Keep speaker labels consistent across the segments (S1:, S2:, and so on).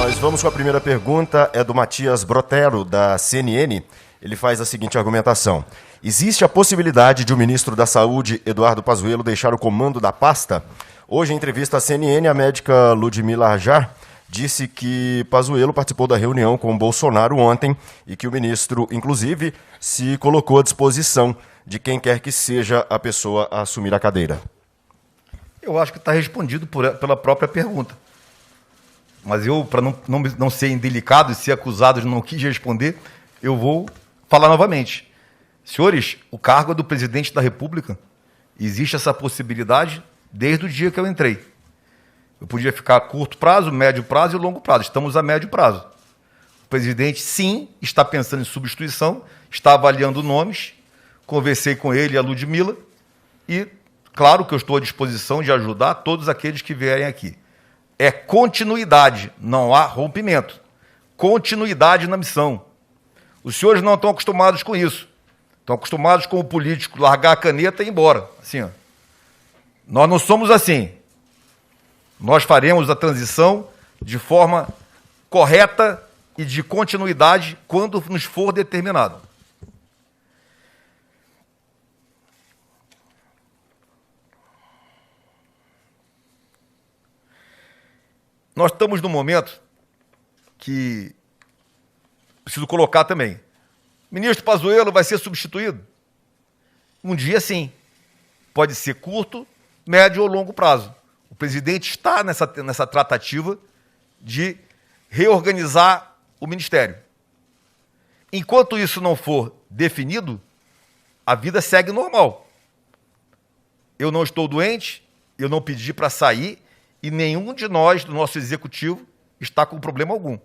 S1: Nós vamos com a primeira pergunta, é do Matias Brotero, da CNN. Ele faz a seguinte argumentação. Existe a possibilidade de o ministro da Saúde, Eduardo Pazuello, deixar o comando da pasta? Hoje, em entrevista à CNN, a médica Ludmila Rajar disse que Pazuello participou da reunião com o Bolsonaro ontem e que o ministro, inclusive, se colocou à disposição de quem quer que seja a pessoa a assumir a cadeira.
S2: Eu acho que está respondido pela própria pergunta. Mas eu, para não ser indelicado e ser acusado de não quis responder, eu vou falar novamente. Senhores, o cargo é do presidente da República. Existe essa possibilidade desde o dia que eu entrei. Eu podia ficar a curto prazo, médio prazo e longo prazo. Estamos a médio prazo. O presidente, sim, está pensando em substituição, está avaliando nomes. Conversei com ele e a Ludmila e, claro que eu estou à disposição de ajudar todos aqueles que vierem aqui. É continuidade, não há rompimento. Continuidade na missão. Os senhores não estão acostumados com isso. Estão acostumados com o político largar a caneta e ir embora. Assim, ó. Nós não somos assim. Nós faremos a transição de forma correta e de continuidade quando nos for determinado. Nós estamos num momento que preciso colocar também. O ministro Pazuello vai ser substituído? Um dia sim. Pode ser curto, médio ou longo prazo. O presidente está nessa tratativa de reorganizar o ministério. Enquanto isso não for definido, a vida segue normal. Eu não estou doente, eu não pedi para sair e nenhum de nós, do nosso executivo, está com problema algum.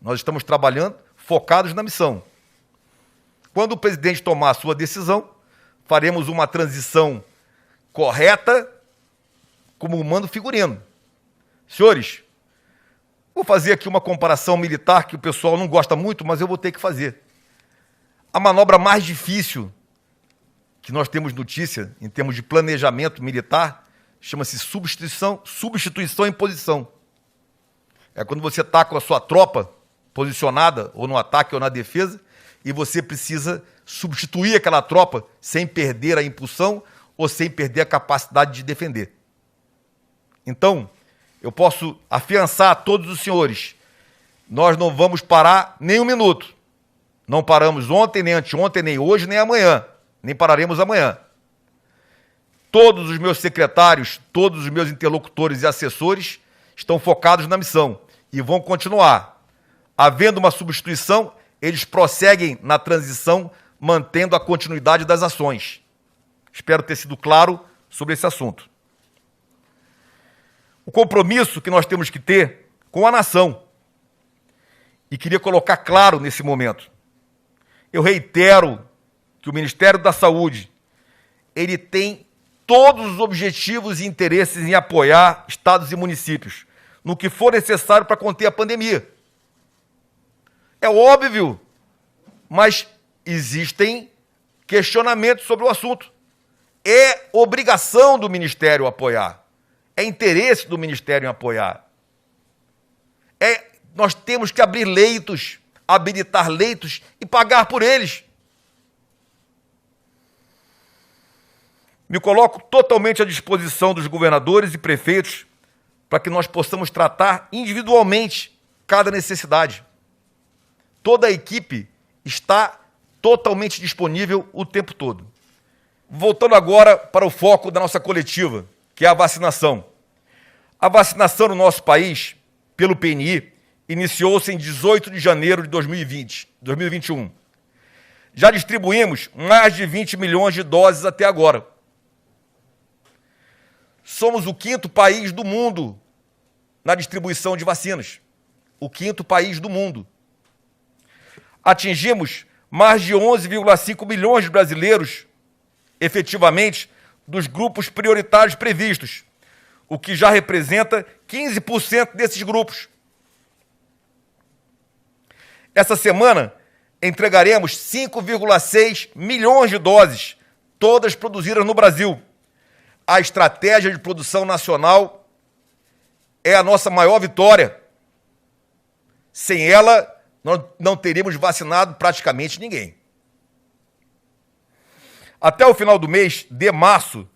S2: Nós estamos trabalhando focados na missão. Quando o presidente tomar a sua decisão, faremos uma transição correta como mando figurino. Senhores, vou fazer aqui uma comparação militar que o pessoal não gosta muito, mas eu vou ter que fazer. A manobra mais difícil que nós temos notícia em termos de planejamento militar chama-se substituição em posição. É quando você está com a sua tropa posicionada ou no ataque ou na defesa e você precisa substituir aquela tropa sem perder a impulsão ou sem perder a capacidade de defender. Então, eu posso afiançar a todos os senhores, nós não vamos parar nem um minuto. Não paramos ontem, nem anteontem, nem hoje, nem amanhã. Nem pararemos amanhã. Todos os meus secretários, todos os meus interlocutores e assessores estão focados na missão e vão continuar. Havendo uma substituição, eles prosseguem na transição, mantendo a continuidade das ações. Espero ter sido claro sobre esse assunto. O compromisso que nós temos que ter com a nação. E queria colocar claro nesse momento. Eu reitero que o Ministério da Saúde, ele tem todos os objetivos e interesses em apoiar estados e municípios, no que for necessário para conter a pandemia. É óbvio, mas existem questionamentos sobre o assunto. É obrigação do Ministério apoiar. É interesse do Ministério em apoiar. Nós temos que abrir leitos, habilitar leitos e pagar por eles. Me coloco totalmente à disposição dos governadores e prefeitos para que nós possamos tratar individualmente cada necessidade. Toda a equipe está totalmente disponível o tempo todo. Voltando agora para o foco da nossa coletiva, que é a vacinação. A vacinação no nosso país, pelo PNI, iniciou-se em 18 de janeiro de 2021. Já distribuímos mais de 20 milhões de doses até agora. Somos o 5º país do mundo na distribuição de vacinas. O 5º país do mundo. Atingimos mais de 11,5 milhões de brasileiros, efetivamente, dos grupos prioritários previstos, o que já representa 15% desses grupos. Essa semana, entregaremos 5,6 milhões de doses, todas produzidas no Brasil. A estratégia de produção nacional é a nossa maior vitória. Sem ela, nós não teríamos vacinado praticamente ninguém. Até o final do mês de março,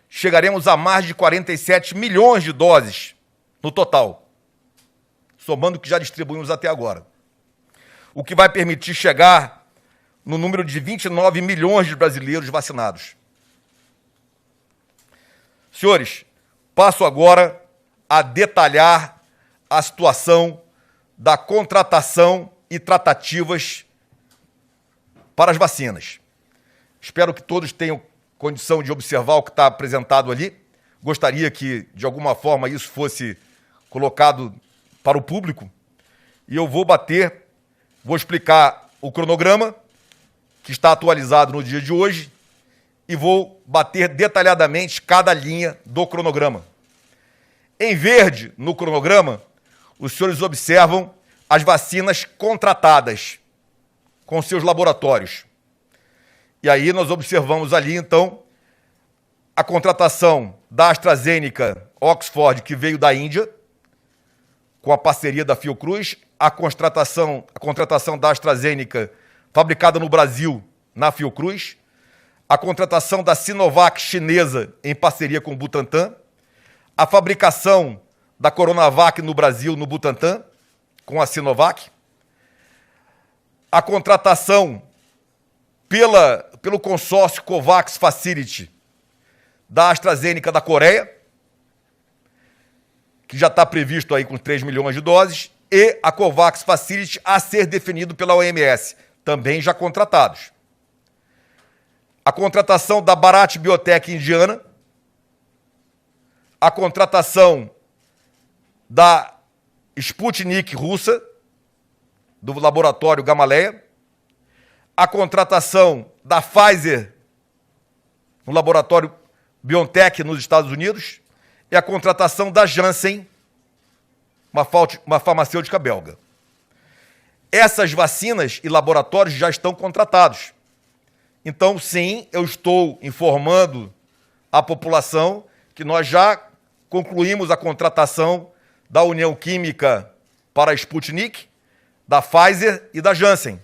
S2: chegaremos a mais de 47 milhões de doses no total, somando o que já distribuímos até agora. O que vai permitir chegar no número de 29 milhões de brasileiros vacinados. Senhores, passo agora a detalhar a situação da contratação e tratativas para as vacinas. Espero que todos tenham condição de observar o que está apresentado ali. Gostaria que, de alguma forma, isso fosse colocado para o público. E eu vou explicar o cronograma, que está atualizado no dia de hoje, e vou bater detalhadamente cada linha do cronograma. Em verde, no cronograma, os senhores observam as vacinas contratadas com seus laboratórios. E aí nós observamos ali, então, a contratação da AstraZeneca Oxford, que veio da Índia, com a parceria da Fiocruz, a contratação da AstraZeneca fabricada no Brasil, na Fiocruz, a contratação da Sinovac chinesa em parceria com o Butantan, a fabricação da Coronavac no Brasil, no Butantan, com a Sinovac, a contratação pelo consórcio COVAX Facility da AstraZeneca da Coreia, que já está previsto aí com 3 milhões de doses, e a COVAX Facility a ser definido pela OMS, também já contratados. A contratação da Bharat Biotech indiana, a contratação da Sputnik russa, do laboratório Gamaleya, a contratação da Pfizer no laboratório BioNTech nos Estados Unidos e a contratação da Janssen, uma farmacêutica belga. Essas vacinas e laboratórios já estão contratados. Então, sim, eu estou informando a população que nós já concluímos a contratação da União Química para a Sputnik, da Pfizer e da Janssen.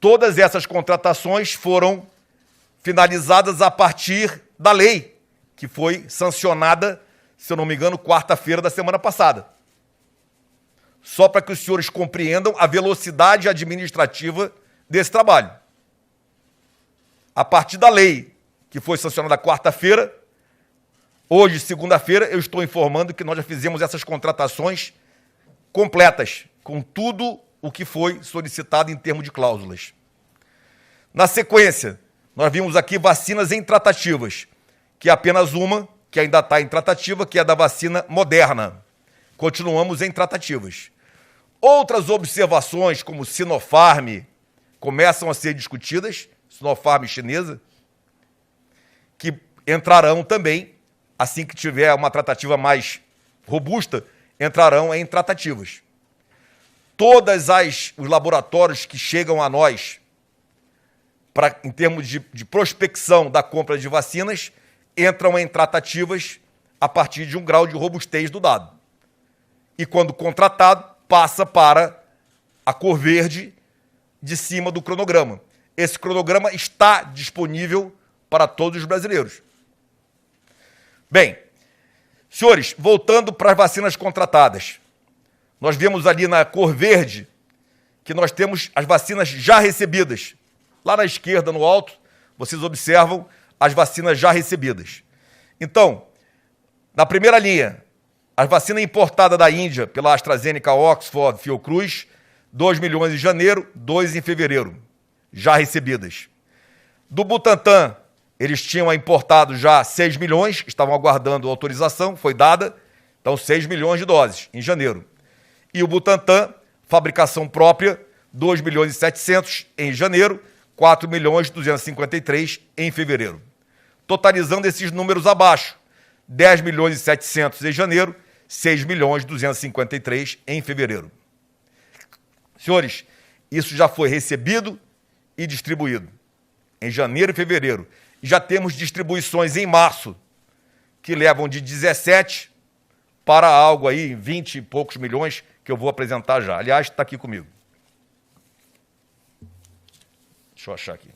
S2: Todas essas contratações foram finalizadas a partir da lei, que foi sancionada, se eu não me engano, quarta-feira da semana passada. Só para que os senhores compreendam a velocidade administrativa desse trabalho. A partir da lei, que foi sancionada quarta-feira, hoje, segunda-feira, eu estou informando que nós já fizemos essas contratações completas, com tudo o que foi solicitado em termos de cláusulas. Na sequência, nós vimos aqui vacinas em tratativas, que é apenas uma, que ainda está em tratativa, que é da vacina Moderna. Continuamos em tratativas. Outras observações, como Sinopharm, começam a ser discutidas, Sinopharm chinesa, que entrarão também, assim que tiver uma tratativa mais robusta, entrarão em tratativas. Todos os laboratórios que chegam a nós, em termos de prospecção da compra de vacinas, entram em tratativas a partir de um grau de robustez do dado. E quando contratado, passa para a cor verde de cima do cronograma. Esse cronograma está disponível para todos os brasileiros. Bem, senhores, voltando para as vacinas contratadas. Nós vemos ali na cor verde que nós temos as vacinas já recebidas. Lá na esquerda, no alto, vocês observam as vacinas já recebidas. Então, na primeira linha, a vacina importada da Índia pela AstraZeneca Oxford Fiocruz, 2 milhões em janeiro, 2 em fevereiro, já recebidas. Do Butantan, eles tinham importado já 6 milhões, estavam aguardando autorização, foi dada, então 6 milhões de doses em janeiro. E o Butantan, fabricação própria, 2 milhões e 700 em janeiro, 4 milhões e 253 em fevereiro. Totalizando esses números abaixo, 10 milhões e 700 em janeiro, 6 milhões e 253 em fevereiro. Senhores, isso já foi recebido e distribuído em janeiro e fevereiro. E já temos distribuições em março, que levam de 17 para algo aí, 20 e poucos milhões, que eu vou apresentar já. Aliás, está aqui comigo. Deixa eu achar aqui.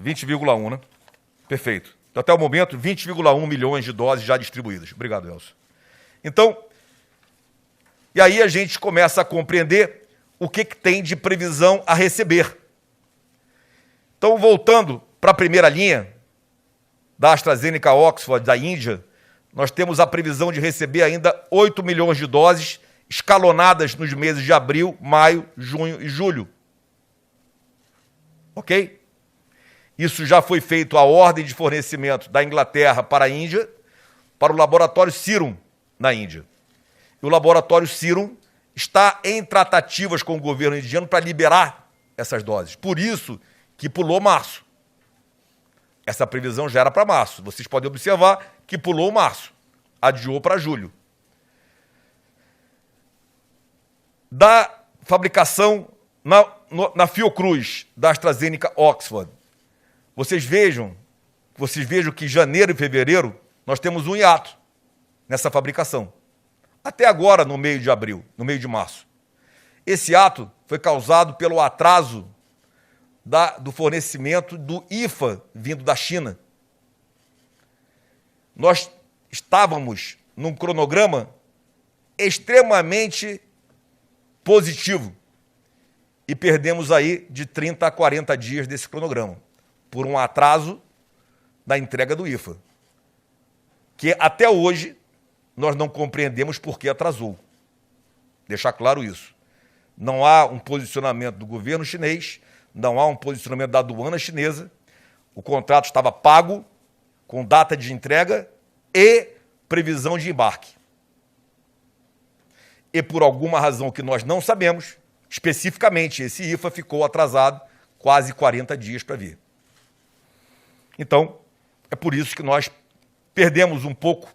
S2: 20,1, né? Perfeito. Então, até o momento, 20,1 milhões de doses já distribuídas. Obrigado, Elcio. Então, e aí a gente começa a compreender o que tem de previsão a receber. Então, voltando para a primeira linha, da AstraZeneca Oxford, da Índia, nós temos a previsão de receber ainda 8 milhões de doses escalonadas nos meses de abril, maio, junho e julho. Ok? Isso já foi feito a ordem de fornecimento da Inglaterra para a Índia, para o laboratório Serum, na Índia. E o laboratório Serum está em tratativas com o governo indiano para liberar essas doses. Por isso que pulou março. Essa previsão já era para março. Vocês podem observar que pulou março, adiou para julho. Da fabricação na Fiocruz, da AstraZeneca Oxford, vocês vejam que em janeiro e fevereiro nós temos um hiato nessa fabricação. Até agora, no meio de abril, no meio de março. Esse hiato foi causado pelo atraso do fornecimento do IFA vindo da China. Nós estávamos num cronograma extremamente positivo e perdemos aí de 30 a 40 dias desse cronograma por um atraso da entrega do IFA, que até hoje nós não compreendemos por que atrasou. Deixar claro isso. Não há um posicionamento do governo chinês, não há um posicionamento da aduana chinesa, o contrato estava pago, com data de entrega e previsão de embarque. E por alguma razão que nós não sabemos, especificamente esse IFA ficou atrasado quase 40 dias para vir. Então, é por isso que nós perdemos um pouco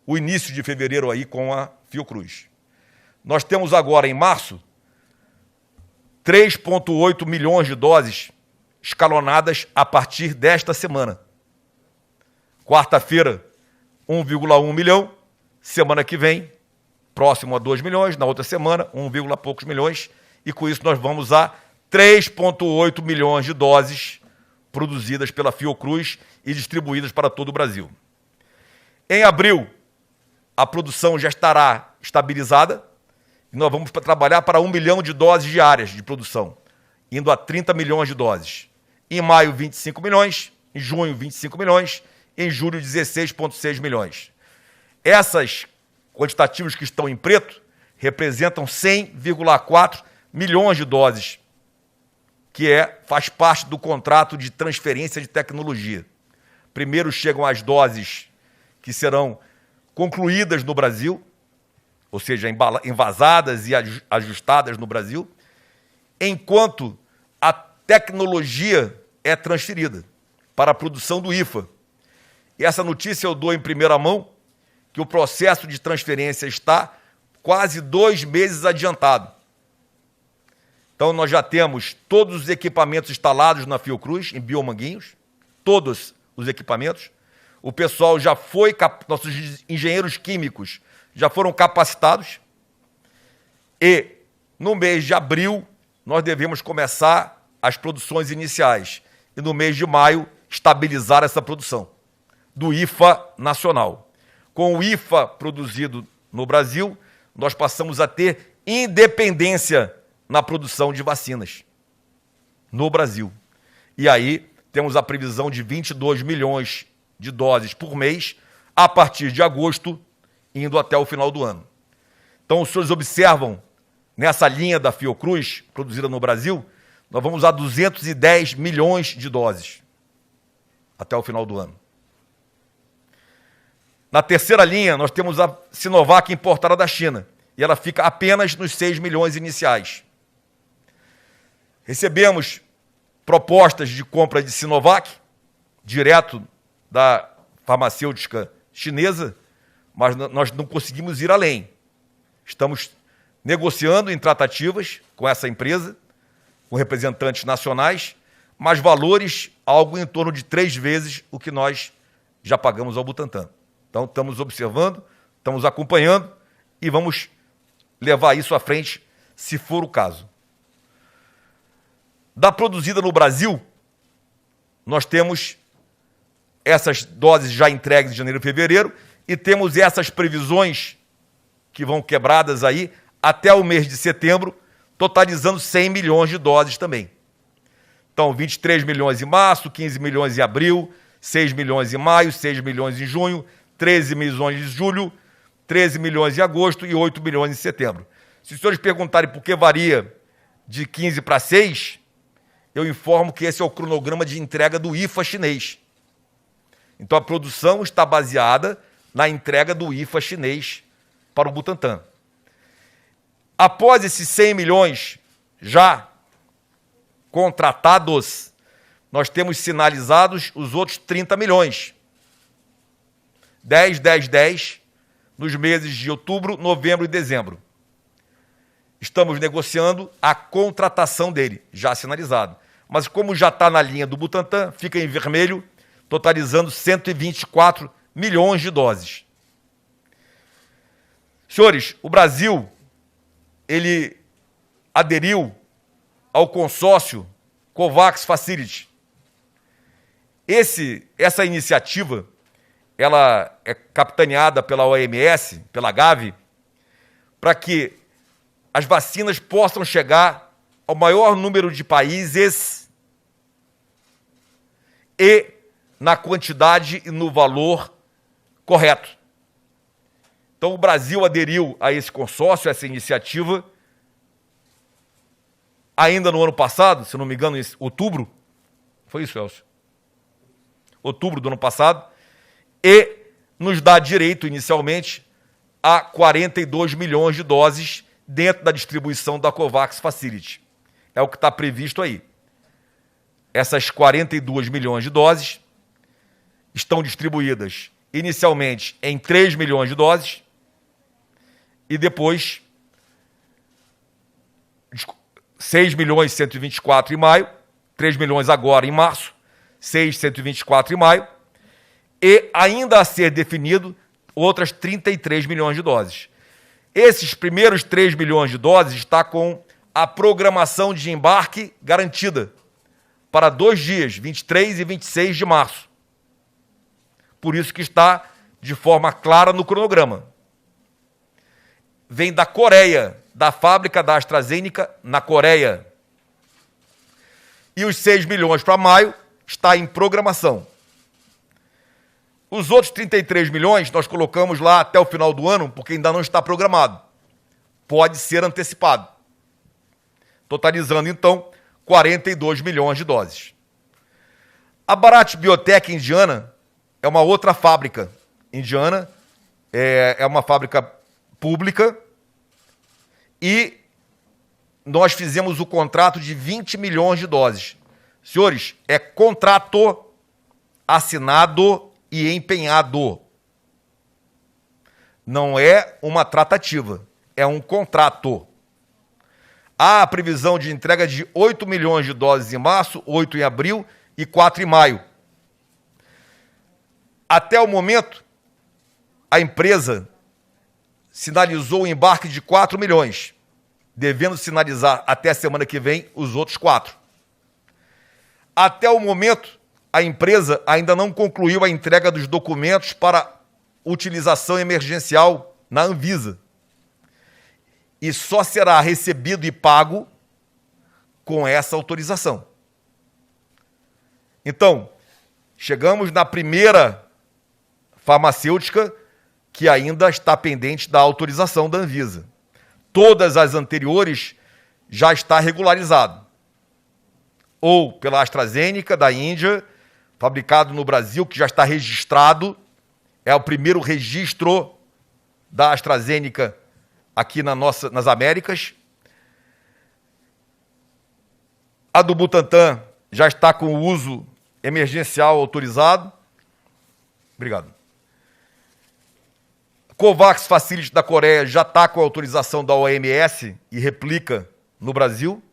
S2: o início de fevereiro aí com a Fiocruz. Nós temos agora, em março, 3,8 milhões de doses escalonadas a partir desta semana. Quarta-feira, 1,1 milhão. Semana que vem, próximo a 2 milhões. Na outra semana, 1, poucos milhões. E com isso nós vamos a 3,8 milhões de doses produzidas pela Fiocruz e distribuídas para todo o Brasil. Em abril, a produção já estará estabilizada. E nós vamos trabalhar para 1 milhão de doses diárias de produção, indo a 30 milhões de doses. Em maio, 25 milhões, em junho, 25 milhões, em julho, 16,6 milhões. Essas quantitativos que estão em preto representam 100,4 milhões de doses, que faz parte do contrato de transferência de tecnologia. Primeiro chegam as doses que serão concluídas no Brasil, ou seja, envasadas e ajustadas no Brasil, enquanto a tecnologia é transferida para a produção do IFA. E essa notícia eu dou em primeira mão, que o processo de transferência está quase 2 meses adiantado. Então, nós já temos todos os equipamentos instalados na Fiocruz, em Biomanguinhos, todos os equipamentos. O pessoal já foi, nossos engenheiros químicos já foram capacitados e, no mês de abril, nós devemos começar as produções iniciais e, no mês de maio, estabilizar essa produção do IFA nacional. Com o IFA produzido no Brasil, nós passamos a ter independência na produção de vacinas no Brasil. E aí temos a previsão de 22 milhões de doses por mês a partir de agosto, indo até o final do ano. Então, os senhores observam, nessa linha da Fiocruz, produzida no Brasil, nós vamos a 210 milhões de doses até o final do ano. Na terceira linha, nós temos a Sinovac importada da China, e ela fica apenas nos 6 milhões iniciais. Recebemos propostas de compra de Sinovac, direto da farmacêutica chinesa, mas nós não conseguimos ir além. Estamos negociando em tratativas com essa empresa, com representantes nacionais, mas valores algo em torno de 3 vezes o que nós já pagamos ao Butantan. Então, estamos observando, Estamos acompanhando e vamos levar isso à frente, se for o caso. Da produzida no Brasil, nós temos essas doses já entregues de janeiro e fevereiro e temos essas previsões que vão quebradas aí até o mês de setembro, totalizando 100 milhões de doses também. Então, 23 milhões em março, 15 milhões em abril, 6 milhões em maio, 6 milhões em junho, 13 milhões em julho, 13 milhões em agosto e 8 milhões em setembro. Se os senhores perguntarem por que varia de 15 para 6, eu informo que esse é o cronograma de entrega do IFA chinês. Então, a produção está baseada na entrega do IFA chinês para o Butantan. Após esses 100 milhões já contratados, nós temos sinalizados os outros 30 milhões. 10, 10, 10 nos meses de outubro, novembro e dezembro. Estamos negociando a contratação dele, já sinalizado. Mas como já está na linha do Butantan, fica em vermelho, totalizando 124 milhões de doses. Senhores, o Brasil, ele aderiu ao consórcio COVAX Facility. Essa iniciativa, ela é capitaneada pela OMS, pela Gavi, para que as vacinas possam chegar ao maior número de países e na quantidade e no valor correto. Então, o Brasil aderiu a esse consórcio, a essa iniciativa, ainda no ano passado, se não me engano, em outubro, foi isso, Elcio? Outubro do ano passado, e nos dá direito, inicialmente, a 42 milhões de doses dentro da distribuição da COVAX Facility. É o que está previsto aí. Essas 42 milhões de doses estão distribuídas inicialmente em 3 milhões de doses e depois 6 milhões e 124 em maio, 3 milhões agora em março, 6.124 em maio, e ainda a ser definido outras 33 milhões de doses. Esses primeiros 3 milhões de doses está com a programação de embarque garantida para 2 dias, 23 e 26 de março. Por isso que está de forma clara no cronograma. Vem da Coreia, da fábrica da AstraZeneca na Coreia. E os 6 milhões para maio está em programação. Os outros 33 milhões nós colocamos lá até o final do ano, porque ainda não está programado. Pode ser antecipado. Totalizando, então, 42 milhões de doses. A Bharat Biotech indiana é uma outra fábrica indiana, é uma fábrica pública, e nós fizemos o contrato de 20 milhões de doses. Senhores, é contrato assinado e empenhado. Não é uma tratativa, é um contrato. Há a previsão de entrega de 8 milhões de doses em março, 8 em abril e 4 em maio. Até o momento, a empresa sinalizou o embarque de 4 milhões, devendo sinalizar até a semana que vem os outros 4. Até o momento, a empresa ainda não concluiu a entrega dos documentos para utilização emergencial na Anvisa. E só será recebido e pago com essa autorização. Então, chegamos na primeira farmacêutica que ainda está pendente da autorização da Anvisa. Todas as anteriores já está regularizado. Ou pela AstraZeneca, da Índia, fabricado no Brasil, que já está registrado, é o primeiro registro da AstraZeneca aqui nas Américas. A do Butantan já está com o uso emergencial autorizado. Obrigado. COVAX Facility da Coreia já está com a autorização da OMS e replica no Brasil.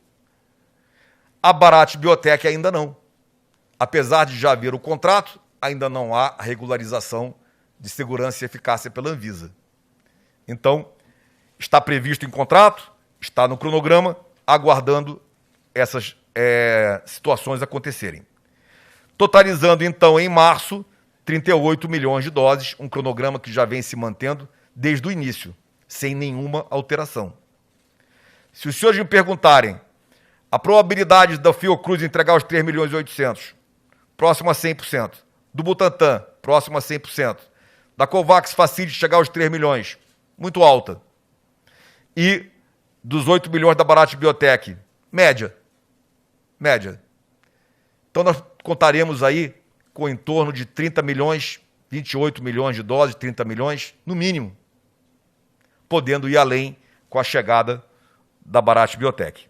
S2: A Bharat Biotech ainda não. Apesar de já haver o contrato, ainda não há regularização de segurança e eficácia pela Anvisa. Então, está previsto em contrato, está no cronograma, aguardando essas situações acontecerem. Totalizando, então, em março, 38 milhões de doses, um cronograma que já vem se mantendo desde o início, sem nenhuma alteração. Se os senhores me perguntarem a probabilidade da Fiocruz entregar os 3 milhões e 800, próximo a 100%, do Butantan, próximo a 100%, da Covax Facility chegar aos 3 milhões, muito alta, e dos 8 milhões da Bharat Biotech, média. Então nós contaremos aí com em torno de 30 milhões, 28 milhões de doses, 30 milhões, no mínimo, podendo ir além com a chegada da Bharat Biotech.